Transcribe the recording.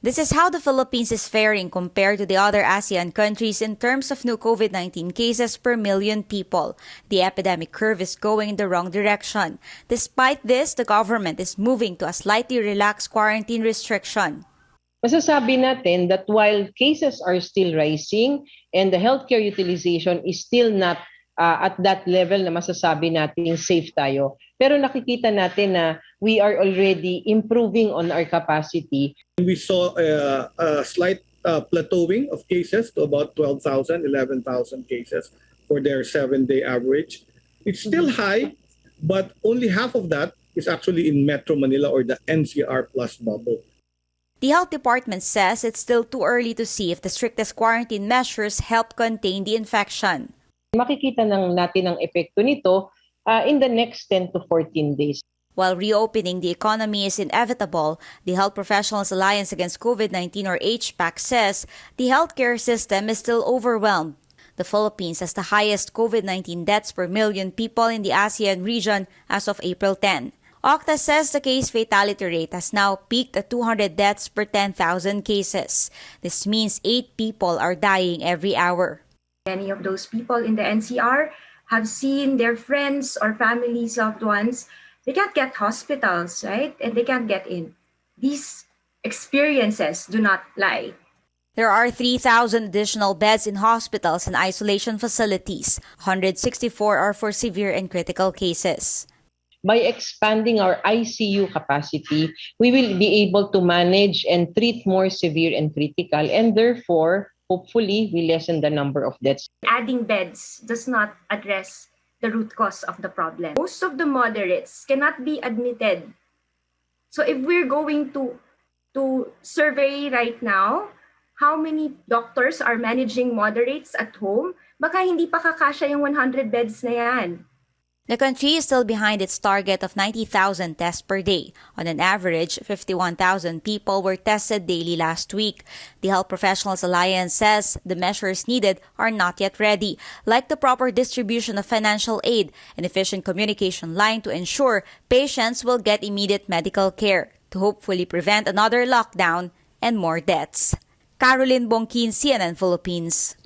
This is how the Philippines is faring compared to the other ASEAN countries in terms of new COVID-19 cases per million people. The epidemic curve is going in the wrong direction. Despite this, the government is moving to a slightly relaxed quarantine restriction. Masasabi natin that while cases are still rising and the healthcare utilization is still not at that level na masasabi natin safe tayo, pero nakikita natin na we are already improving on our capacity. We saw a slight plateauing of cases to about 12,000, 11,000 cases for their 7-day average. It's still high, but only half of that is actually in Metro Manila or the NCR plus bubble. The health department says it's still too early to see if the strictest quarantine measures help contain the infection. Makikita natin ang epekto nito in the next 10 to 14 days. While reopening the economy is inevitable, the Health Professionals Alliance Against COVID-19 or HPAC says the healthcare system is still overwhelmed. The Philippines has the highest COVID-19 deaths per million people in the ASEAN region as of April 10. Octa says the case fatality rate has now peaked at 200 deaths per 10,000 cases. This means 8 people are dying every hour. Many of those people in the NCR have seen their friends or families, loved ones. They can't get hospitals, right? And they can't get in. These experiences do not lie. There are 3,000 additional beds in hospitals and isolation facilities. 164 are for severe and critical cases. By expanding our ICU capacity, we will be able to manage and treat more severe and critical, and therefore, hopefully, we lessen the number of deaths. Adding beds does not address the root cause of the problem. Most of the moderates cannot be admitted. So if we're going to survey right now, how many doctors are managing moderates at home, baka hindi pa kakasya yung 100 beds na yan. The country is still behind its target of 90,000 tests per day. On an average, 51,000 people were tested daily last week. The Health Professionals Alliance says the measures needed are not yet ready, like the proper distribution of financial aid, an efficient communication line to ensure patients will get immediate medical care to hopefully prevent another lockdown and more deaths. Caroline Bongkin, CNN Philippines.